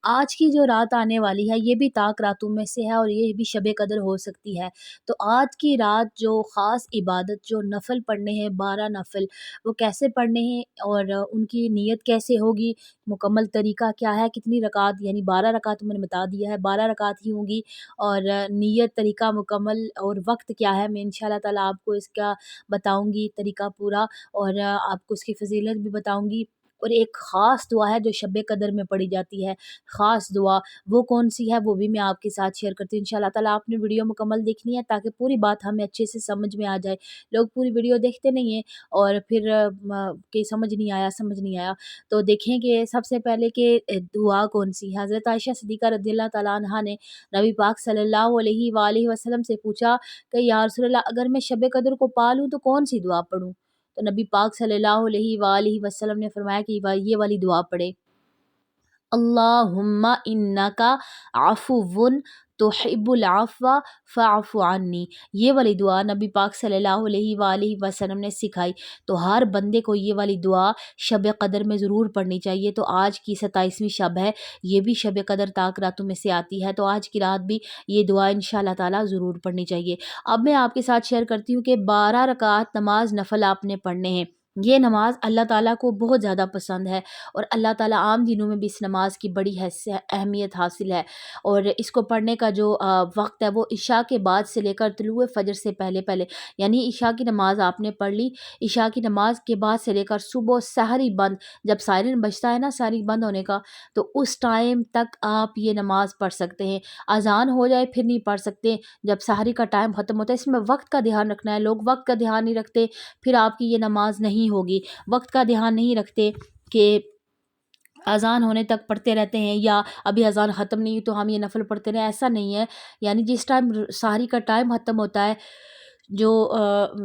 آج کی جو رات آنے والی ہے یہ بھی طاق راتوں میں سے ہے اور یہ بھی شب قدر ہو سکتی ہے۔ تو آج کی رات جو خاص عبادت جو نفل پڑھنے ہیں 12 نفل، وہ کیسے پڑھنے ہیں اور ان کی نیت کیسے ہوگی، مکمل طریقہ کیا ہے، کتنی رکعت یعنی 12 رکعت میں نے بتا دیا ہے، 12 رکعت ہی ہوں گی اور نیت طریقہ مکمل اور وقت کیا ہے، میں انشاءاللہ تعالیٰ آپ کو اس کا بتاؤں گی طریقہ پورا، اور آپ کو اس کی فضیلت بھی بتاؤں گی۔ اور ایک خاص دعا ہے جو شب قدر میں پڑھی جاتی ہے، خاص دعا وہ کون سی ہے وہ بھی میں آپ کے ساتھ شیئر کرتی ہوں انشاءاللہ تعالیٰ۔ آپ نے ویڈیو مکمل دیکھنی ہے تاکہ پوری بات ہمیں اچھے سے سمجھ میں آ جائے۔ لوگ پوری ویڈیو دیکھتے نہیں ہیں اور پھر کہ سمجھ نہیں آیا تو دیکھیں کہ سب سے پہلے کہ دعا کون سی ہے۔ حضرت عائشہ صدیقہ رضی اللہ تعالیٰ عنہا نے نبی پاک صلی اللہ علیہ وآلہ وسلم سے پوچھا کہ یا رسول اللہ اگر میں شب قدر کو پا لوں تو کون سی دعا پڑھوں؟ تو نبی پاک صلی اللہ علیہ وآلہ وسلم نے فرمایا کہ یہ والی دعا پڑھے، اللہم انکا عفو تحب العفو فاعف عنی۔ یہ والی دعا نبی پاک صلی اللہ علیہ وآلہ وسلم نے سکھائی، تو ہر بندے کو یہ والی دعا شب قدر میں ضرور پڑھنی چاہیے۔ تو آج کی 27ویں شب ہے، یہ بھی شب قدر طاق راتوں میں سے آتی ہے، تو آج کی رات بھی یہ دعا انشاءاللہ تعالیٰ ضرور پڑھنی چاہیے۔ اب میں آپ کے ساتھ شیئر کرتی ہوں کہ 12 رکعت نماز نفل آپ نے پڑھنے ہیں۔ یہ نماز اللہ تعالیٰ کو بہت زیادہ پسند ہے اور اللہ تعالیٰ عام دنوں میں بھی اس نماز کی بڑی اہمیت حاصل ہے، اور اس کو پڑھنے کا جو وقت ہے وہ عشاء کے بعد سے لے کر طلوع فجر سے پہلے یعنی عشاء کی نماز آپ نے پڑھ لی، عشاء کی نماز کے بعد سے لے کر صبح سحری بند، جب سائرن بجتا ہے نا سحری بند ہونے کا، تو اس ٹائم تک آپ یہ نماز پڑھ سکتے ہیں۔ اذان ہو جائے پھر نہیں پڑھ سکتے، جب سحری کا ٹائم ختم ہوتا ہے۔ اس میں وقت کا دھیان رکھنا ہے، لوگ وقت کا دھیان نہیں رکھتے، پھر آپ کی یہ نماز نہیں ہوگی۔ وقت کا دھیان نہیں رکھتے کہ اذان ہونے تک پڑھتے رہتے ہیں یا ابھی اذان ختم نہیں تو ہم یہ نفل پڑھتے رہے، ایسا نہیں ہے۔ یعنی جس ٹائم سحری کا ٹائم ختم ہوتا ہے، جو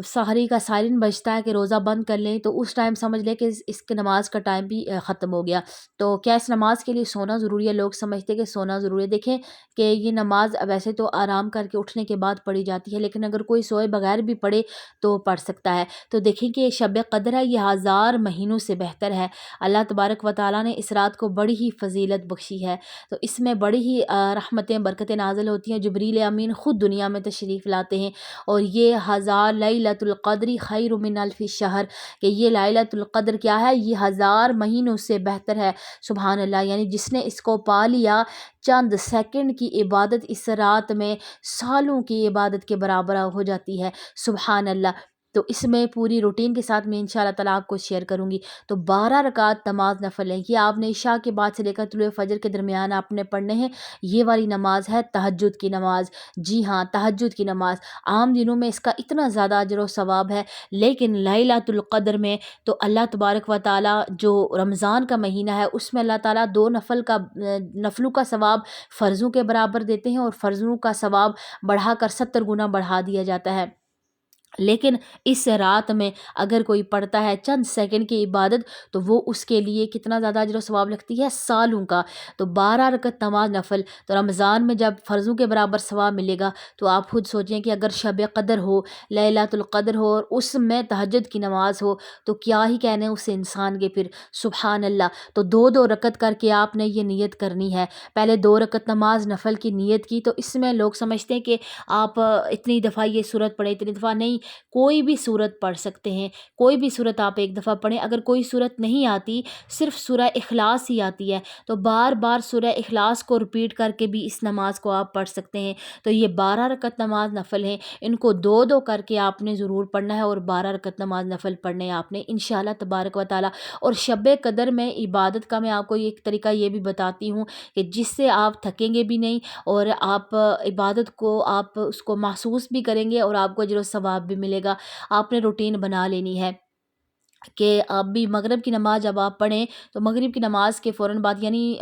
سحری کا سائرن بجتا ہے کہ روزہ بند کر لیں، تو اس ٹائم سمجھ لیں کہ اس کے نماز کا ٹائم بھی ختم ہو گیا۔ تو کیا اس نماز کے لیے سونا ضروری ہے؟ لوگ سمجھتے کہ سونا ضروری ہے۔ دیکھیں کہ یہ نماز ویسے تو آرام کر کے اٹھنے کے بعد پڑھی جاتی ہے، لیکن اگر کوئی سوئے بغیر بھی پڑھے تو پڑھ سکتا ہے۔ تو دیکھیں کہ شب قدر ہے، یہ 1000 مہینوں سے بہتر ہے۔ اللہ تبارک و تعالیٰ نے اس رات کو بڑی ہی فضیلت بخشی ہے، تو اس میں بڑی ہی رحمتیں برکتیں نازل ہوتی ہیں۔ جبریل امین خود دنیا میں تشریف لاتے ہیں، اور یہ 1000 لیلۃ القدر خیر من الف شہر، کہ یہ لیلۃ القدر کیا ہے؟ یہ 1000 مہینوں سے بہتر ہے۔ سبحان اللہ، یعنی جس نے اس کو پا لیا، چند سیکنڈ کی عبادت اس رات میں سالوں کی عبادت کے برابر ہو جاتی ہے۔ سبحان اللہ۔ تو اس میں پوری روٹین کے ساتھ میں انشاءاللہ تعالیٰ آپ کو شیئر کروں گی۔ تو 12 رکعت نماز نفل ہے، یہ آپ نے عشاء کے بعد سے لے کر طلوع فجر کے درمیان آپ نے پڑھنے ہیں۔ یہ والی نماز ہے تہجد کی نماز، جی ہاں تہجد کی نماز۔ عام دنوں میں اس کا اتنا زیادہ اجر و ثواب ہے، لیکن لیلۃ القدر میں تو اللہ تبارک و تعالیٰ جو رمضان کا مہینہ ہے اس میں اللہ تعالیٰ 2 نفلوں کا ثواب فرضوں کے برابر دیتے ہیں، اور فرضوں کا ثواب بڑھا کر 70 گنا بڑھا دیا جاتا ہے۔ لیکن اس رات میں اگر کوئی پڑھتا ہے چند سیکنڈ کی عبادت، تو وہ اس کے لیے کتنا زیادہ اجر و ثواب لگتی ہے؟ سالوں کا۔ تو 12 رکعت نماز نفل، تو رمضان میں جب فرضوں کے برابر ثواب ملے گا، تو آپ خود سوچیں کہ اگر شب قدر ہو، لیلۃ القدر ہو، اور اس میں تہجد کی نماز ہو، تو کیا ہی کہنے اس انسان کے پھر۔ سبحان اللہ۔ تو 2 رکعت کر کے آپ نے یہ نیت کرنی ہے۔ پہلے 2 رکعت نماز نفل کی نیت کی، تو اس میں لوگ سمجھتے ہیں کہ آپ اتنی دفعہ یہ سورت پڑھیں، اتنی دفعہ نہیں، کوئی بھی سورت پڑھ سکتے ہیں، کوئی بھی سورت آپ ایک دفعہ پڑھیں۔ اگر کوئی سورت نہیں آتی، صرف سورہ اخلاص ہی آتی ہے، تو بار بار سورہ اخلاص کو ریپیٹ کر کے بھی اس نماز کو آپ پڑھ سکتے ہیں۔ تو یہ 12 رکعت نماز نفل ہیں، ان کو 2 کر کے آپ نے ضرور پڑھنا ہے، اور 12 رکعت نماز نفل پڑھنے ہیں آپ نے انشاءاللہ تبارک و تعالیٰ۔ اور شب قدر میں عبادت کا میں آپ کو ایک طریقہ یہ بھی بتاتی ہوں کہ جس سے آپ تھکیں گے بھی نہیں، اور آپ عبادت کو آپ اس کو محسوس بھی کریں گے، اور آپ کو اجر و ثواب بھی ملے گا۔ آپ نے روٹین بنا لینی ہے کہ آپ بھی مغرب کی نماز جب آپ پڑھیں تو مغرب کی نماز کے فوراً بعد، یعنی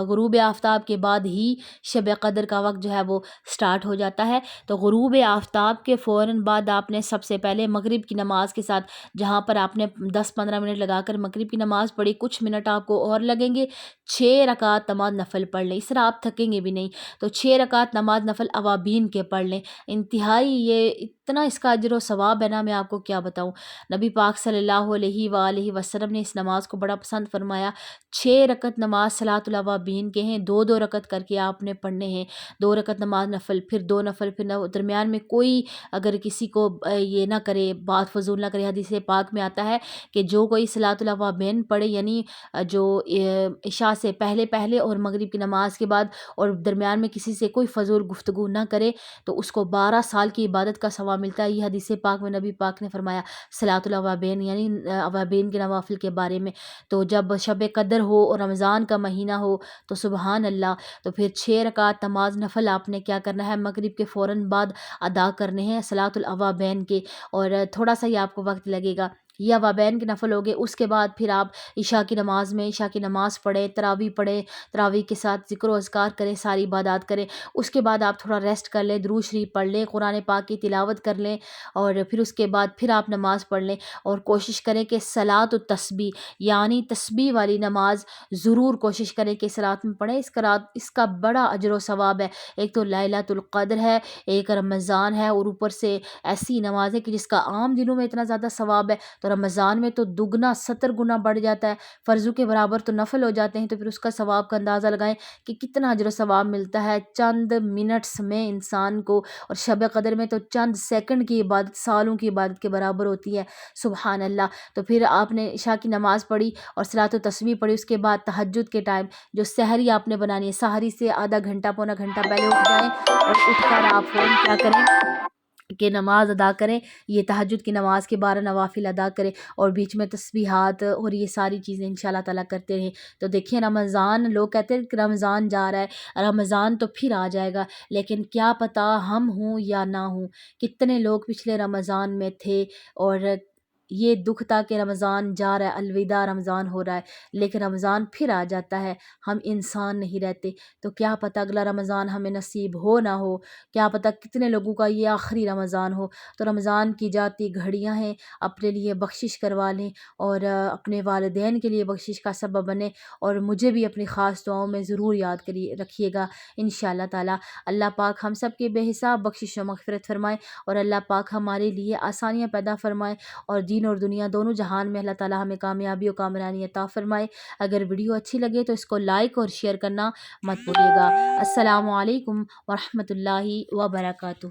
غروب آفتاب کے بعد ہی شب قدر کا وقت جو ہے وہ سٹارٹ ہو جاتا ہے۔ تو غروب آفتاب کے فوراً بعد آپ نے سب سے پہلے مغرب کی نماز کے ساتھ، جہاں پر آپ نے 10-15 منٹ لگا کر مغرب کی نماز پڑھی، کچھ منٹ آپ کو اور لگیں گے، 6 رکعت نماز نفل پڑھ لیں، اس طرح آپ تھکیں گے بھی نہیں۔ تو 6 رکعت نماز نفل اوابین کے پڑھ لیں، انتہائی یہ اتنا اس کا اجر و ثواب ہے نا، میں آپ کو کیا بتاؤں۔ نبی پاک صلی اللہ علیہ وآلہ وسلم نے اس نماز کو بڑا پسند فرمایا۔ 6 رکعت نماز صلاۃ الاوابین کے ہیں، 2 رکعت کر کے آپ نے پڑھنے ہیں، 2 رکعت نماز نفل، پھر 2 نفل، پھر درمیان میں کوئی اگر کسی کو یہ نہ کرے، بات فضول نہ کرے۔ حدیث پاک میں آتا ہے کہ جو کوئی صلاۃ الاوابین پڑھے، یعنی جو عشاء سے پہلے اور مغرب کی نماز کے بعد اور درمیان میں کسی سے کوئی فضول گفتگو نہ کرے، تو اس کو 12 سال کی عبادت کا ثواب ملتا ہے۔ یہ حدیث پاک میں نبی پاک نے فرمایا صلاۃ الاوابین یعنی اوابین کے نوافل کے بارے میں۔ تو جب شب قدر ہو اور رمضان کا مہینہ ہو تو سبحان اللہ، تو پھر 6 رکعت نماز نفل آپ نے کیا کرنا ہے، مغرب کے فوراً بعد ادا کرنے ہیں صلاۃ الاوابین کے، اور تھوڑا سا ہی آپ کو وقت لگے گا۔ یہ اوابین کے نفل ہو گئے، اس کے بعد پھر آپ عشاء کی نماز میں عشاء کی نماز پڑھیں، تراویح پڑھیں، تراویح کے ساتھ ذکر و اذکار کریں، ساری عبادات کریں۔ اس کے بعد آپ تھوڑا ریسٹ کر لیں، درود شریف پڑھ لیں، قرآن پاک کی تلاوت کر لیں، اور پھر اس کے بعد پھر آپ نماز پڑھ لیں، اور کوشش کریں کہ صلاۃ و تسبیح یعنی تسبیح والی نماز ضرور کوشش کریں کہ صلاۃ میں پڑھیں۔ اس کا بڑا اجر و ثواب ہے۔ ایک تو لیلۃ القدر ہے، ایک رمضان ہے، اور اوپر سے ایسی نماز ہے کہ جس کا عام دنوں میں اتنا زیادہ ثواب ہے، تو رمضان میں تو دگنا 70 گنا بڑھ جاتا ہے، فرضوں کے برابر تو نفل ہو جاتے ہیں۔ تو پھر اس کا ثواب کا اندازہ لگائیں کہ کتنا اجر و ثواب ملتا ہے چند منٹس میں انسان کو، اور شب قدر میں تو چند سیکنڈ کی عبادت سالوں کی عبادت کے برابر ہوتی ہے، سبحان اللہ۔ تو پھر آپ نے عشاء کی نماز پڑھی اور صلاۃ و تسبیح پڑھی، اس کے بعد تہجد کے ٹائم جو سحری آپ نے بنانی ہے، سحری سے آدھا گھنٹہ پونا گھنٹہ پہلے اٹھ جائیں، اور اٹھ کر آپ فوراً کیا کریں کہ نماز ادا کریں، یہ تہجد کی نماز کے 12 نوافل ادا کریں، اور بیچ میں تسبیحات اور یہ ساری چیزیں انشاءاللہ تعالیٰ کرتے رہیں۔ تو دیکھیں رمضان، لوگ کہتے ہیں کہ رمضان جا رہا ہے، رمضان تو پھر آ جائے گا، لیکن کیا پتہ ہم ہوں یا نہ ہوں۔ کتنے لوگ پچھلے رمضان میں تھے اور یہ دکھ تھا کہ رمضان جا رہا ہے، الوداع رمضان ہو رہا ہے، لیکن رمضان پھر آ جاتا ہے، ہم انسان نہیں رہتے، تو کیا پتہ اگلا رمضان ہمیں نصیب ہو نہ ہو، کیا پتہ کتنے لوگوں کا یہ آخری رمضان ہو۔ تو رمضان کی جاتی گھڑیاں ہیں، اپنے لیے بخشش کروا لیں، اور اپنے والدین کے لیے بخشش کا سبب بنیں، اور مجھے بھی اپنی خاص دعاؤں میں ضرور یاد رکھیے گا انشاءاللہ تعالی۔ اللہ پاک ہم سب کے بے حساب بخشش و مغفرت فرمائے، اور اللہ پاک ہمارے لیے آسانیاں پیدا فرمائے، اور دین اور دنیا دونوں جہان میں اللہ تعالی ہمیں کامیابی و کامرانی عطا فرمائے۔ اگر ویڈیو اچھی لگے تو اس کو لائک اور شیئر کرنا مت بھولیے گا۔ السلام علیکم ورحمۃ اللہ وبرکاتہ۔